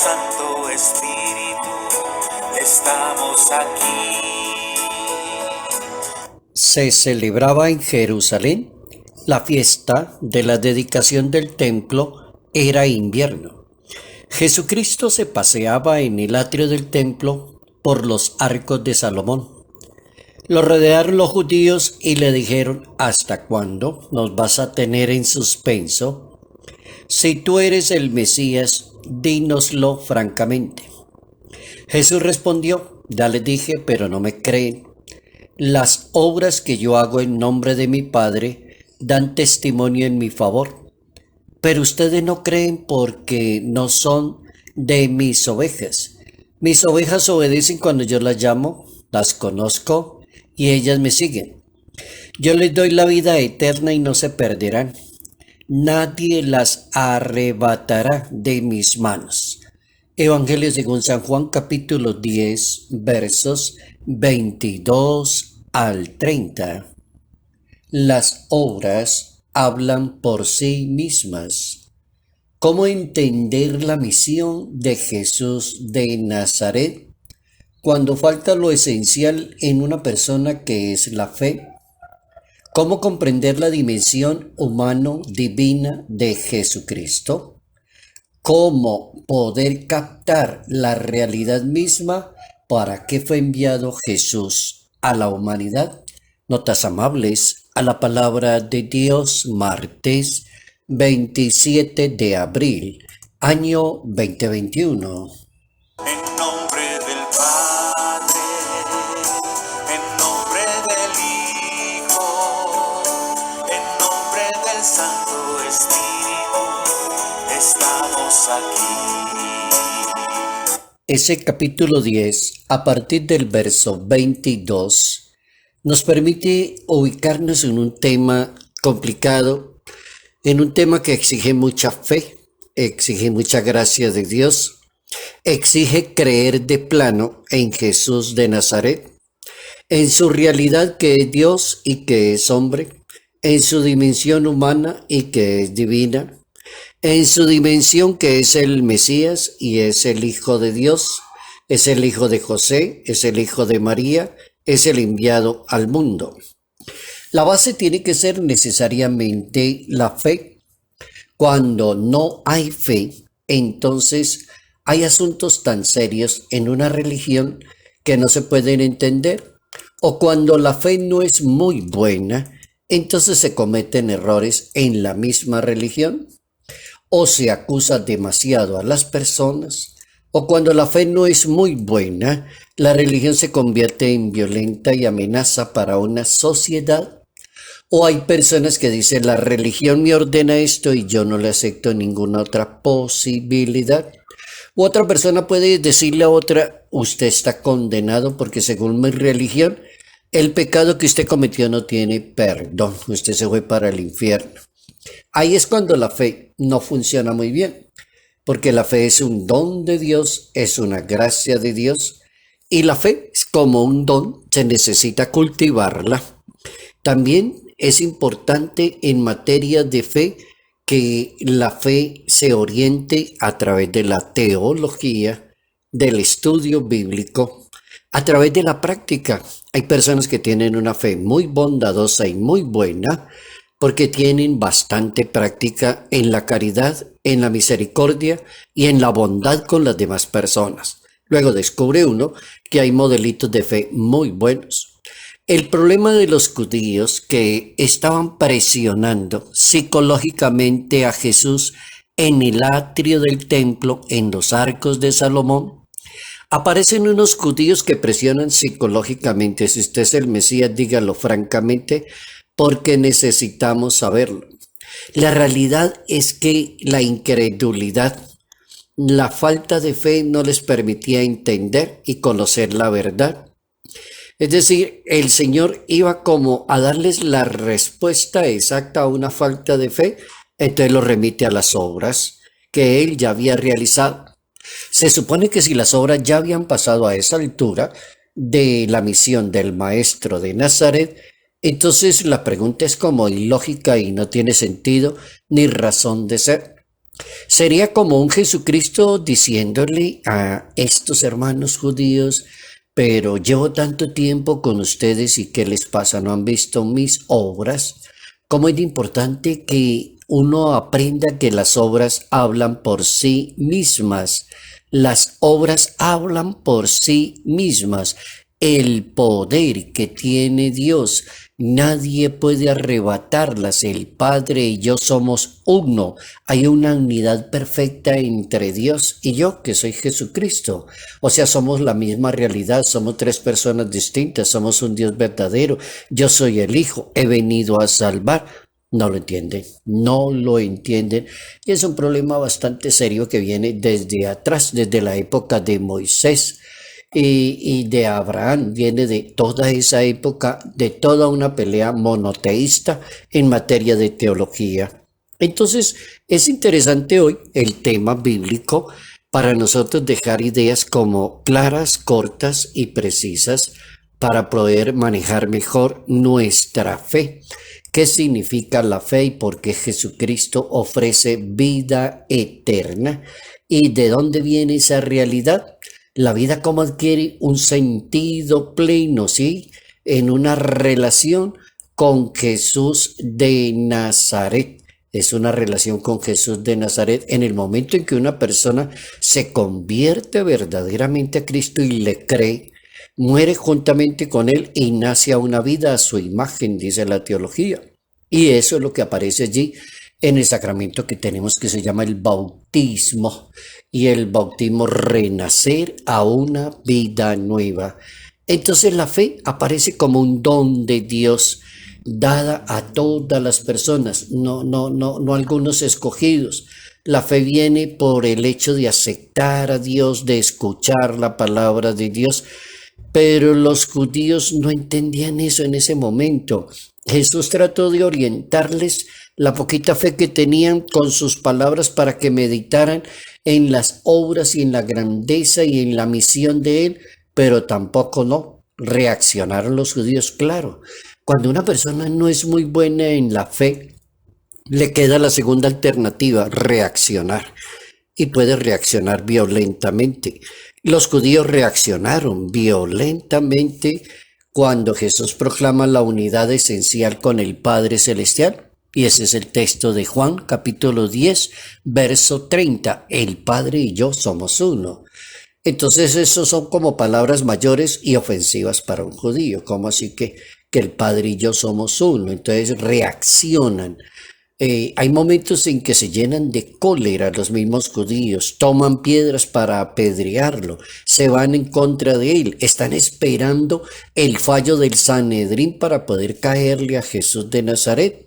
Santo Espíritu, estamos aquí. Se celebraba en Jerusalén la fiesta de la dedicación del templo. Era invierno. Jesucristo se paseaba en el atrio del templo por los arcos de Salomón. Lo rodearon los judíos y le dijeron: ¿hasta cuándo nos vas a tener en suspenso? Si tú eres el Mesías, dínoslo francamente. Jesús respondió: ya les dije, pero no me creen. Las obras que yo hago en nombre de mi Padre dan testimonio en mi favor, pero ustedes no creen porque no son de mis ovejas. Mis ovejas obedecen cuando yo las llamo, las conozco y ellas me siguen. Yo les doy la vida eterna y no se perderán. Nadie las arrebatará de mis manos. Evangelio según San Juan, capítulo 10, versos 22 al 30. Las obras hablan por sí mismas. ¿Cómo entender la misión de Jesús de Nazaret cuando falta lo esencial en una persona, que es la fe? ¿Cómo comprender la dimensión humano-divina de Jesucristo? ¿Cómo poder captar la realidad misma? ¿Para qué fue enviado Jesús a la humanidad? Notas amables a la palabra de Dios, martes 27 de abril, año 2021. En nombre del Padre, en nombre del Hijo, en nombre del Santo Espíritu, estamos aquí. Ese capítulo 10, a partir del verso 22, nos permite ubicarnos en un tema complicado, en un tema que exige mucha fe, exige mucha gracia de Dios, exige creer de plano en Jesús de Nazaret, en su realidad que es Dios y que es hombre, en su dimensión humana y que es divina, en su dimensión que es el Mesías y es el Hijo de Dios, es el Hijo de José, es el Hijo de María, es el enviado al mundo. La base tiene que ser necesariamente la fe. Cuando no hay fe, entonces hay asuntos tan serios en una religión que no se pueden entender. O cuando la fe no es muy buena, entonces se cometen errores en la misma religión. O se acusa demasiado a las personas, o cuando la fe no es muy buena, la religión se convierte en violenta y amenaza para una sociedad. O hay personas que dicen: la religión me ordena esto y yo no le acepto ninguna otra posibilidad. U otra persona puede decirle a otra: usted está condenado porque según mi religión, el pecado que usted cometió no tiene perdón, usted se fue para el infierno. Ahí es cuando la fe no funciona muy bien, porque la fe es un don de Dios, es una gracia de Dios, y la fe es como un don, se necesita cultivarla. También es importante en materia de fe que la fe se oriente a través de la teología, del estudio bíblico, a través de la práctica. Hay personas que tienen una fe muy bondadosa y muy buena, porque tienen bastante práctica en la caridad, en la misericordia y en la bondad con las demás personas. Luego descubre uno que hay modelitos de fe muy buenos. El problema de los judíos, que estaban presionando psicológicamente a Jesús en el atrio del templo, en los arcos de Salomón, aparecen unos judíos que presionan psicológicamente: si usted es el Mesías, dígalo francamente, porque necesitamos saberlo. La realidad es que la incredulidad, la falta de fe no les permitía entender y conocer la verdad. Es decir, el Señor iba como a darles la respuesta exacta a una falta de fe, entonces lo remite a las obras que Él ya había realizado. Se supone que si las obras ya habían pasado a esa altura de la misión del Maestro de Nazaret, entonces la pregunta es como ilógica y no tiene sentido ni razón de ser. Sería como un Jesucristo diciéndole a estos hermanos judíos, pero llevo tanto tiempo con ustedes y ¿qué les pasa? ¿No han visto mis obras? ¿Cómo es importante que uno aprenda que las obras hablan por sí mismas? Las obras hablan por sí mismas. El poder que tiene Dios, nadie puede arrebatarlas. El Padre y yo somos uno. Hay una unidad perfecta entre Dios y yo, que soy Jesucristo. O sea, somos la misma realidad, somos tres personas distintas, somos un Dios verdadero. Yo soy el Hijo, he venido a salvar. No lo entienden, no lo entienden. Y es un problema bastante serio que viene desde atrás, desde la época de Moisés y de Abraham. Viene de toda esa época, de toda una pelea monoteísta en materia de teología. Entonces, es interesante hoy el tema bíblico para nosotros dejar ideas como claras, cortas y precisas para poder manejar mejor nuestra fe. ¿Qué significa la fe y por qué Jesucristo ofrece vida eterna? ¿Y de dónde viene esa realidad? La vida cómo adquiere un sentido pleno, ¿sí? En una relación con Jesús de Nazaret. Es una relación con Jesús de Nazaret en el momento en que una persona se convierte verdaderamente a Cristo y le cree, muere juntamente con él y nace a una vida a su imagen, dice la teología. Y eso es lo que aparece allí en el sacramento que tenemos que se llama el bautismo. Y el bautismo, renacer a una vida nueva. Entonces la fe aparece como un don de Dios dada a todas las personas, no algunos escogidos. La fe viene por el hecho de aceptar a Dios, de escuchar la palabra de Dios, pero los judíos no entendían eso en ese momento. Jesús trató de orientarles la poquita fe que tenían con sus palabras para que meditaran en las obras y en la grandeza y en la misión de Él, pero tampoco no reaccionaron los judíos. Claro, cuando una persona no es muy buena en la fe, le queda la segunda alternativa, reaccionar. Y puede reaccionar violentamente. Los judíos reaccionaron violentamente cuando Jesús proclama la unidad esencial con el Padre Celestial. Y ese es el texto de Juan, capítulo 10, verso 30. El Padre y yo somos uno. Entonces, esos son como palabras mayores y ofensivas para un judío. ¿Cómo así que el Padre y yo somos uno? Entonces, reaccionan. Hay momentos en que se llenan de cólera los mismos judíos, toman piedras para apedrearlo, se van en contra de él, están esperando el fallo del Sanedrín para poder caerle a Jesús de Nazaret.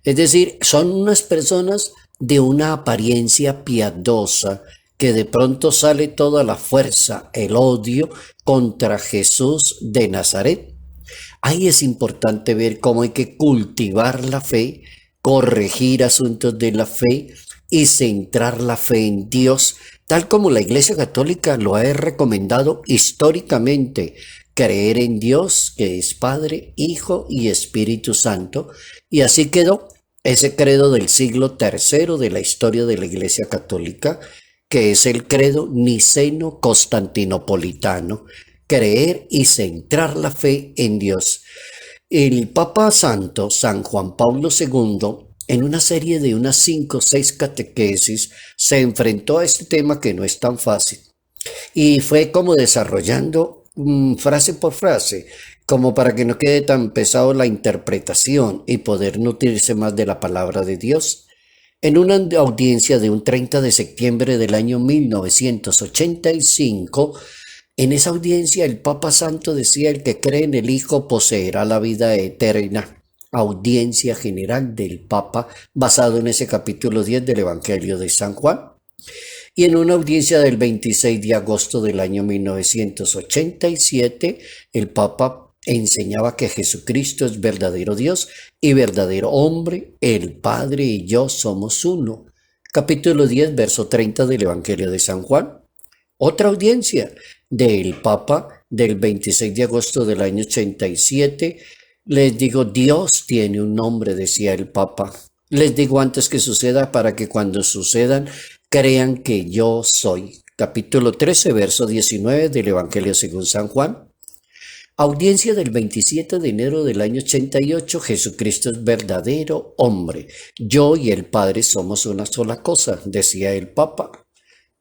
Es decir, son unas personas de una apariencia piadosa que de pronto sale toda la fuerza, el odio contra Jesús de Nazaret. Ahí es importante ver cómo hay que cultivar la fe, corregir asuntos de la fe y centrar la fe en Dios, tal como la Iglesia Católica lo ha recomendado históricamente, creer en Dios, que es Padre, Hijo y Espíritu Santo, y así quedó ese credo del siglo III de la historia de la Iglesia Católica, que es el credo niceno-constantinopolitano, creer y centrar la fe en Dios. El Papa Santo, San Juan Pablo II, en una serie de unas 5 o 6 catequesis, se enfrentó a este tema que no es tan fácil y fue como desarrollando frase por frase, como para que no quede tan pesado la interpretación y poder nutrirse más de la palabra de Dios. En una audiencia de un 30 de septiembre del año 1985, en esa audiencia el Papa Santo decía: el que cree en el Hijo poseerá la vida eterna. Audiencia general del Papa basado en ese capítulo 10 del Evangelio de San Juan. Y en una audiencia del 26 de agosto del año 1987, el Papa enseñaba que Jesucristo es verdadero Dios y verdadero hombre, el Padre y yo somos uno. Capítulo 10, verso 30 del Evangelio de San Juan. Otra audiencia del Papa del 26 de agosto del año 87, les digo, Dios tiene un nombre, decía el Papa. Les digo antes que suceda para que cuando sucedan crean que yo soy. Capítulo 13, verso 19 del Evangelio según San Juan. Audiencia del 27 de enero del año 88. Jesucristo es verdadero hombre. Yo y el Padre somos una sola cosa, decía el Papa.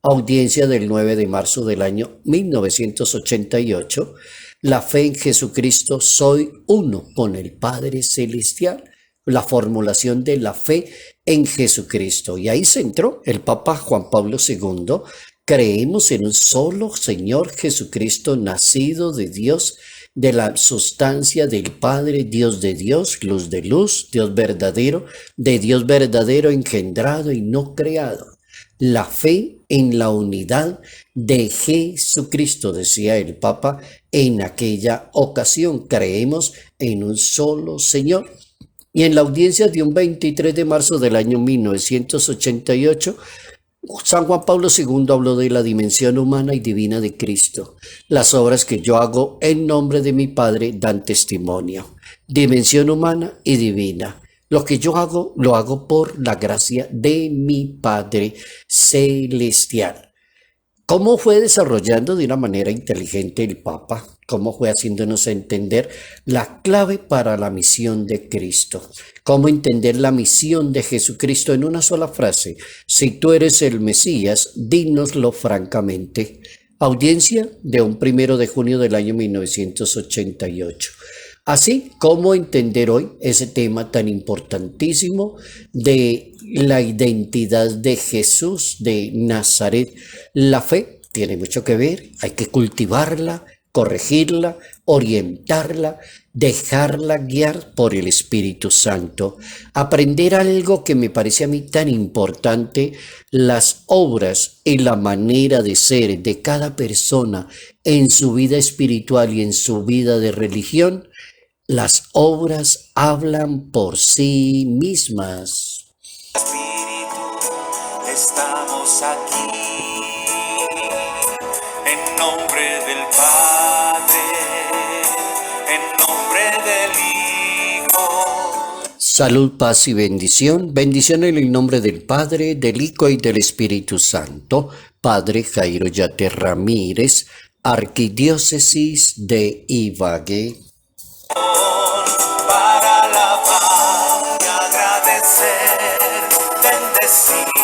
Audiencia del 9 de marzo del año 1988. La fe en Jesucristo, soy uno con el Padre Celestial. La formulación de la fe en Jesucristo. Y ahí se entró el Papa Juan Pablo II. Creemos en un solo Señor Jesucristo, nacido de Dios, de la sustancia del Padre, Dios de Dios, luz de luz, Dios verdadero, de Dios verdadero, engendrado y no creado. La fe en la unidad de Jesucristo, decía el Papa en aquella ocasión. Creemos en un solo Señor. Y en la audiencia de un 23 de marzo del año 1988, San Juan Pablo II habló de la dimensión humana y divina de Cristo. Las obras que yo hago en nombre de mi Padre dan testimonio. Dimensión humana y divina. Lo que yo hago, lo hago por la gracia de mi Padre Celestial. ¿Cómo fue desarrollando de una manera inteligente el Papa? ¿Cómo fue haciéndonos entender la clave para la misión de Cristo? ¿Cómo entender la misión de Jesucristo en una sola frase? Si tú eres el Mesías, dínoslo francamente. Audiencia de un 1 de junio del año 1988. Así, ¿cómo entender hoy ese tema tan importantísimo de la identidad de Jesús de Nazaret? La fe tiene mucho que ver, hay que cultivarla, corregirla, orientarla, dejarla guiar por el Espíritu Santo. Aprender algo que me parece a mí tan importante, las obras y la manera de ser de cada persona en su vida espiritual y en su vida de religión. Las obras hablan por sí mismas. Espíritu, estamos aquí en nombre del Padre, en nombre del Hijo. Salud, paz y bendición. Bendición en el nombre del Padre, del Hijo y del Espíritu Santo. Padre Jairo Yate Ramírez, Arquidiócesis de Ibagué. Para alabar y agradecer, bendecir.